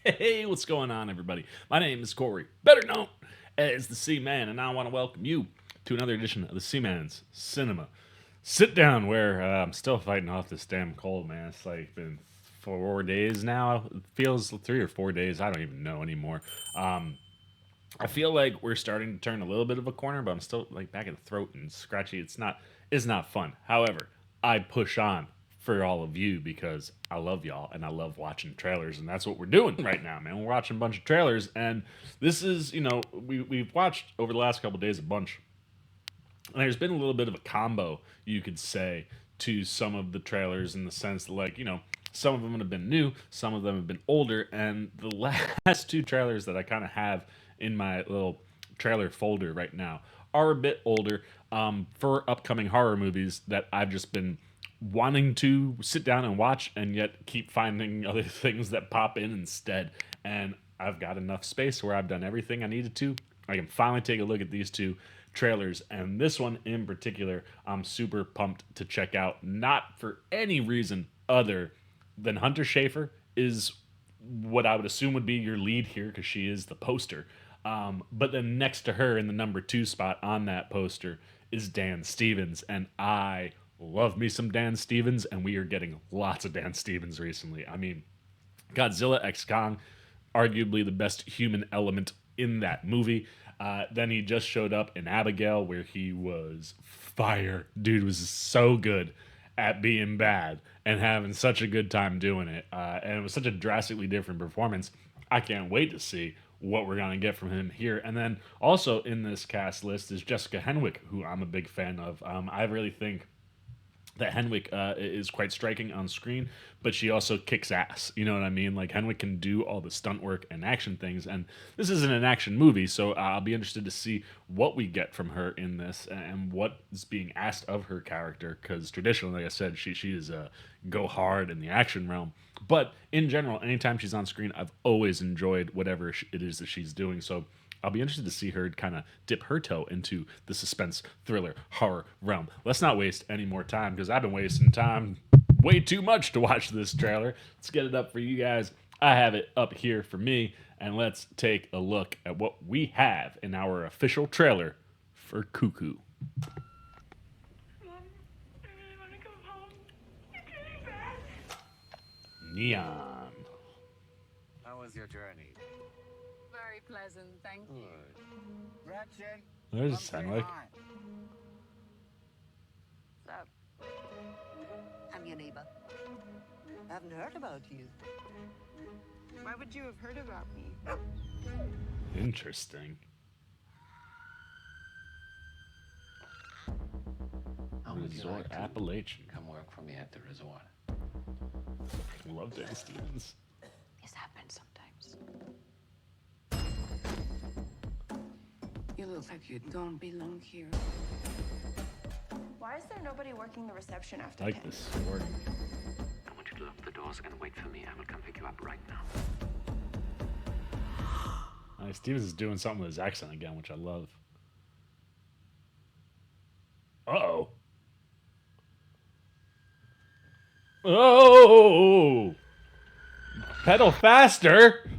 Hey, what's going on, everybody? My name is Corey, better known as the C-Man, and I want to welcome you to another edition of the C-Man's Cinema Sit Down, where I'm still fighting off this damn cold, man. It's like been 4 days now. It feels 3 or 4 days. I don't even know anymore. I feel like we're starting to turn a little bit of a corner, but I'm still like back at the throat and scratchy. It's not fun. However, I push on for all of you because I love y'all and I love watching trailers, and that's what we're doing right now, man. We're watching a bunch of trailers, and this is, we've watched over the last couple days a bunch, and there's been a little bit of a combo, you could say, to some of the trailers in the sense that, like, some of them have been new, some of them have been older, and the last two trailers that I kind of have in my little trailer folder right now are a bit older, for upcoming horror movies that I've just been wanting to sit down and watch, and yet keep finding other things that pop in instead. And I've got enough space where I've done everything I needed to. I can finally take a look at these two trailers, and this one in particular, I'm super pumped to check out. Not for any reason other than Hunter Schafer is what I would assume would be your lead here because she is the poster. But then next to her in the number two spot on that poster is Dan Stevens, and I love me some Dan Stevens, and we are getting lots of Dan Stevens recently. I mean, Godzilla X Kong, arguably the best human element in that movie. Then he just showed up in Abigail, where he was fire. Dude was so good at being bad and having such a good time doing it. And it was such a drastically different performance. I can't wait to see what we're going to get from him here. And then also in this cast list is Jessica Henwick, who I'm a big fan of. I really think that Henwick is quite striking on screen, but she also kicks ass. You know what I mean? Like, Henwick can do all the stunt work and action things, and this isn't an action movie, so I'll be interested to see what we get from her in this and what is being asked of her character, because traditionally, like I said, she is go hard in the action realm. But in general, anytime she's on screen, I've always enjoyed whatever it is that she's doing, so I'll be interested to see her kind of dip her toe into the suspense, thriller, horror realm. Let's not waste any more time because I've been wasting time way too much to watch this trailer. Let's get it up for you guys. I have it up here for me, and let's take a look at what we have in our official trailer for Cuckoo. Mom, I really want to go home. You're getting back. Neon. How was your journey? Very pleasant, thank you. Ratchet. What does it sound like? Sup? I'm your neighbor. Haven't heard about you. Why would you have heard about me? Interesting. How would you Resort like to Appalachian. come work for me at the resort? Love Dan Stevens. This happens sometimes. You look like you don't belong here. Why is there nobody working the reception after Like 10? this sword. I want you to lock the doors and wait for me. I will come pick you up right now. Stevens is doing something with his accent again, which I love. Uh-oh. Oh! Pedal faster!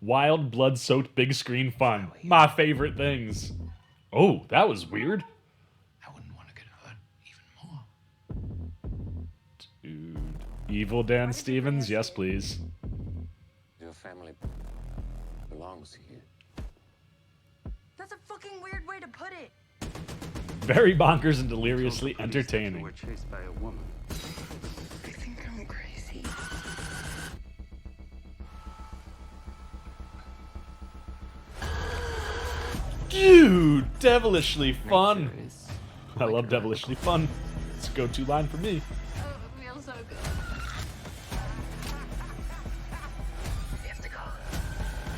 Wild, blood-soaked, big screen fun. My favorite things. Oh, that was weird. I wouldn't want to get hurt even more. Dude. Evil Dan Stevens? Yes, please. Your family belongs here. That's a fucking weird way to put it. Very bonkers and deliriously You were entertaining. chased by a woman. I think I'm crazy. Dude, devilishly fun. I love devilishly fun. It's a go-to line for me. Oh, it feels so good. We have to go.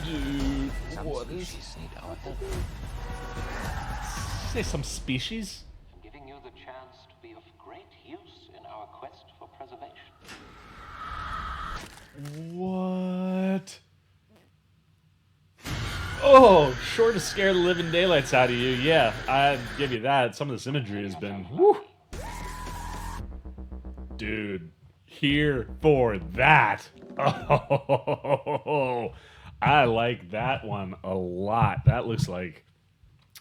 Dude, Some what is... species need our help. Say some species? I'm giving you the chance to be of great use in our quest for preservation. What? Oh, sure to scare the living daylights out of you. Yeah, I'd give you that. Some of this imagery has been... Woo. Dude, here for that. Oh, I like that one a lot. That looks like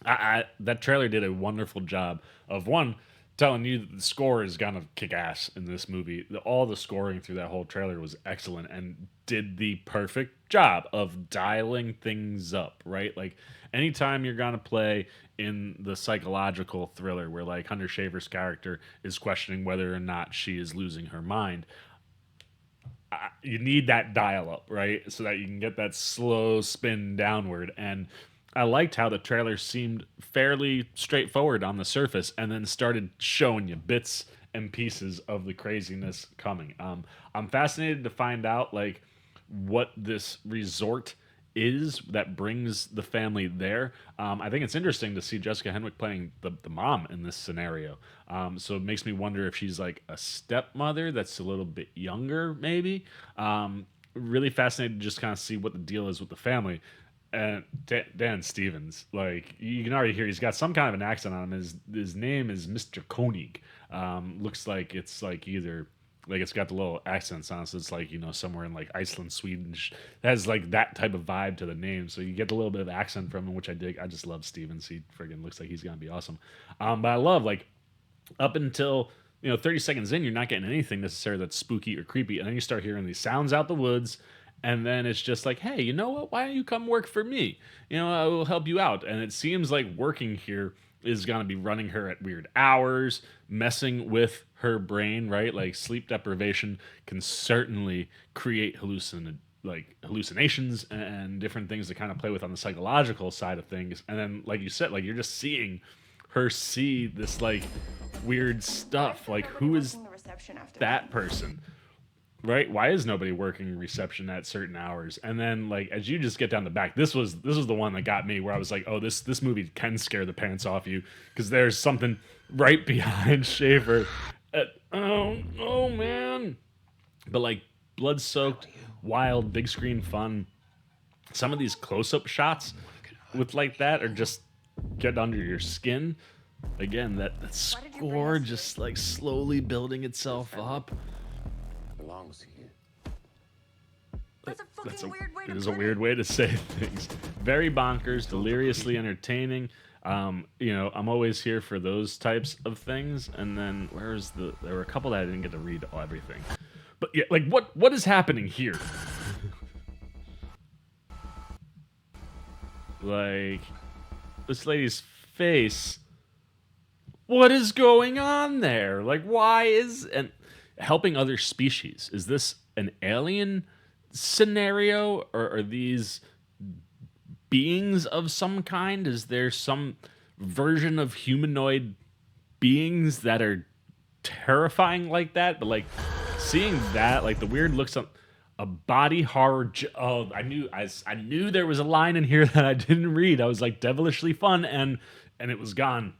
that trailer did a wonderful job of one telling you that the score is gonna kick ass in this movie. All the scoring through that whole trailer was excellent and did the perfect job of dialing things up, right? Like anytime you're gonna play in the psychological thriller where like Hunter Schafer's character is questioning whether or not she is losing her mind, you need that dial up, right? So that you can get that slow spin downward. And I liked how the trailer seemed fairly straightforward on the surface and then started showing you bits and pieces of the craziness coming. I'm fascinated to find out like what this resort is that brings the family there. I think it's interesting to see Jessica Henwick playing the mom in this scenario. So it makes me wonder if she's like a stepmother that's a little bit younger, maybe. Really fascinated to just kind of see what the deal is with the family. And Dan Stevens, like you can already hear, he's got some kind of an accent on him. His name is Mr. Koenig. Looks like it's like either like it's got the little accents on it, so it's like, you know, somewhere in like Iceland, Sweden. It has like that type of vibe to the name, so you get a little bit of accent from him, which I dig. I just love Stevens. He friggin' looks like he's gonna be awesome. But I love like up until 30 seconds in, you're not getting anything necessarily that's spooky or creepy, and then you start hearing these sounds out the woods. And then it's just like, hey, you know what? Why don't you come work for me? I will help you out. And it seems like working here is going to be running her at weird hours, messing with her brain, right? Like sleep deprivation can certainly create hallucinations and different things to kind of play with on the psychological side of things. And then, like you said, like you're just seeing her see this like weird stuff. Like, who is that person? Right? Why is nobody working reception at certain hours? And then, like, as you just get down the back, this was the one that got me, where I was like, oh, this movie can scare the pants off you, because there's something right behind Schafer. Oh man! But like blood-soaked, wild, big screen fun. Some of these close-up shots with like that are just get under your skin. Again, that score just like slowly building itself up. Belongs to you. That's a weird way to It is a put weird way to say things. Very bonkers, deliriously entertaining. I'm always here for those types of things. And then there were a couple that I didn't get to read everything. But yeah, like what is happening here? Like this lady's face. What is going on there? Like, why is and helping other species? Is this an alien scenario, or are these beings of some kind? Is there some version of humanoid beings that are terrifying like that? But like seeing that, like the weird looks of a body horror. Oh, I knew there was a line in here that I didn't read. I was like devilishly fun, and it was gone.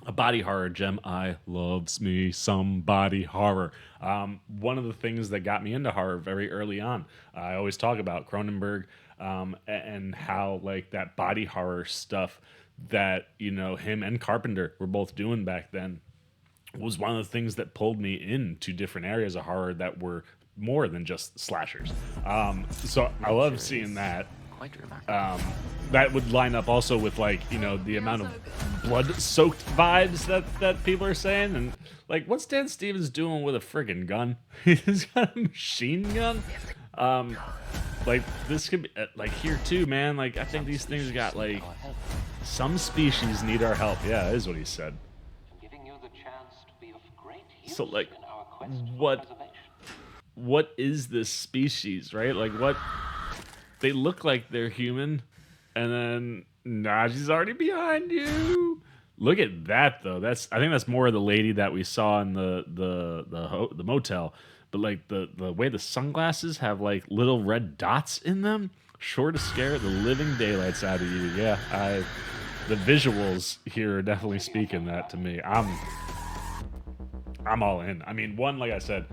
A body horror gem. I loves me some body horror. One of the things that got me into horror very early on, I always talk about Cronenberg, and how like that body horror stuff that him and Carpenter were both doing back then was one of the things that pulled me into different areas of horror that were more than just slashers. So I love seeing that. Quite remarkable. That would line up also with like the amount of blood-soaked vibes that people are saying, and like what's Dan Stevens doing with a friggin' gun? He's got a machine gun. Like this could be like here too, man. Like I think these things got like some species need our help. Yeah, that is what he said. Giving you the chance to be of great use So like, in our quest for what preservation. is this species, right? Like what? They look like they're human, and then she's already behind you. Look at that, though. I think that's more of the lady that we saw in the motel. But like the way the sunglasses have like little red dots in them, sure to scare the living daylights out of you. Yeah, the visuals here are definitely speaking that to me. I'm all in. I mean, like I said,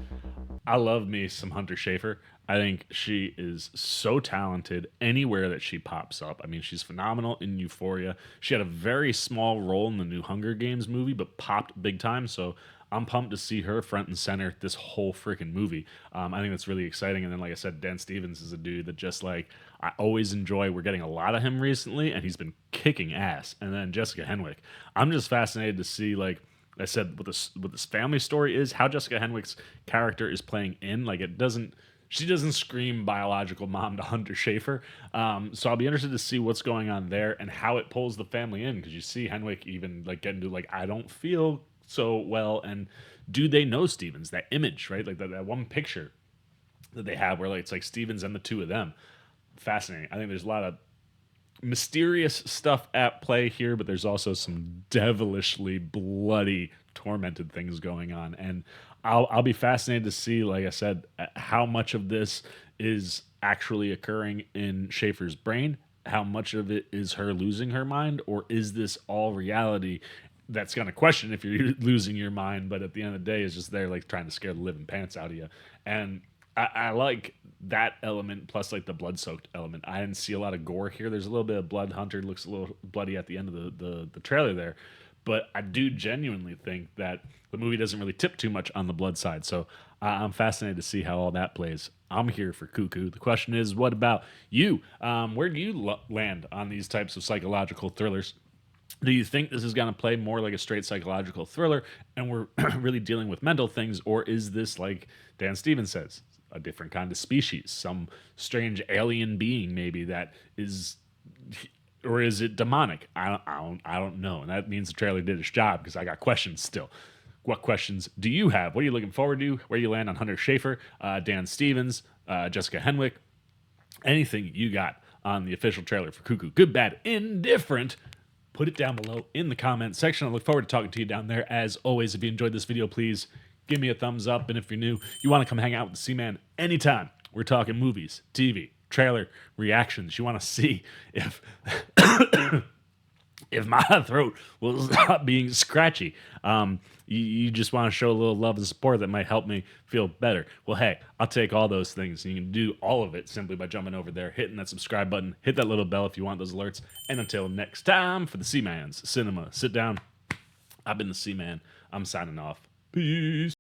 I love me some Hunter Schafer. I think she is so talented anywhere that she pops up. I mean, she's phenomenal in Euphoria. She had a very small role in the new Hunger Games movie, but popped big time. So I'm pumped to see her front and center this whole freaking movie. I think that's really exciting. And then, like I said, Dan Stevens is a dude that just like I always enjoy. We're getting a lot of him recently, and he's been kicking ass. And then Jessica Henwick. I'm just fascinated to see like I said what this family story is, how Jessica Henwick's character is playing in. Like she doesn't scream biological mom to Hunter Schafer. So I'll be interested to see what's going on there and how it pulls the family in, because you see Henwick even like get into like I don't feel so well, and do they know Stevens? That image, right? Like that one picture that they have where like it's like Stevens and the two of them. Fascinating. I think there's a lot of mysterious stuff at play here, but there's also some devilishly bloody, tormented things going on, and I'll be fascinated to see, like I said, how much of this is actually occurring in Schaefer's brain, how much of it is her losing her mind, or is this all reality? That's going to question if you're losing your mind, but at the end of the day, is just there like trying to scare the living pants out of you. And I like that element plus like the blood soaked element. I didn't see a lot of gore here. There's a little bit of blood. Hunter looks a little bloody at the end of the trailer there, but I do genuinely think that the movie doesn't really tip too much on the blood side. So I'm fascinated to see how all that plays. I'm here for Cuckoo. The question is, what about you? Where do you land on these types of psychological thrillers? Do you think this is going to play more like a straight psychological thriller and we're really dealing with mental things, or is this, like Dan Stevens says, a different kind of species, some strange alien being maybe that is, or is it demonic? I don't know. And that means the trailer did its job, because I got questions still. What questions do you have? What are you looking forward to? Where you land on Hunter Schafer, Dan Stevens, Jessica Henwick? Anything you got on the official trailer for Cuckoo? Good, bad, indifferent? Put it down below in the comment section. I look forward to talking to you down there. As always, if you enjoyed this video, please give me a thumbs up. And if you're new, you want to come hang out with the C-Man anytime. We're talking movies, TV, trailer, reactions. You want to see if if my throat will stop being scratchy. You just want to show a little love and support that might help me feel better. Well, hey, I'll take all those things. You can do all of it simply by jumping over there, hitting that subscribe button, hit that little bell if you want those alerts. And until next time, for the C-Man's Cinema Sit Down, I've been the C-Man. I'm signing off. Peace.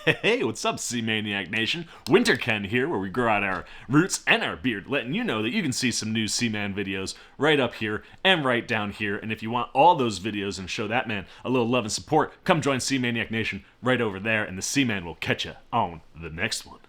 Hey, what's up, C-Maniac Nation? Winter Ken here, where we grow out our roots and our beard, letting you know that you can see some new C-Man videos right up here and right down here. And if you want all those videos and show that man a little love and support, come join C-Maniac Nation right over there, and the C-Man will catch you on the next one.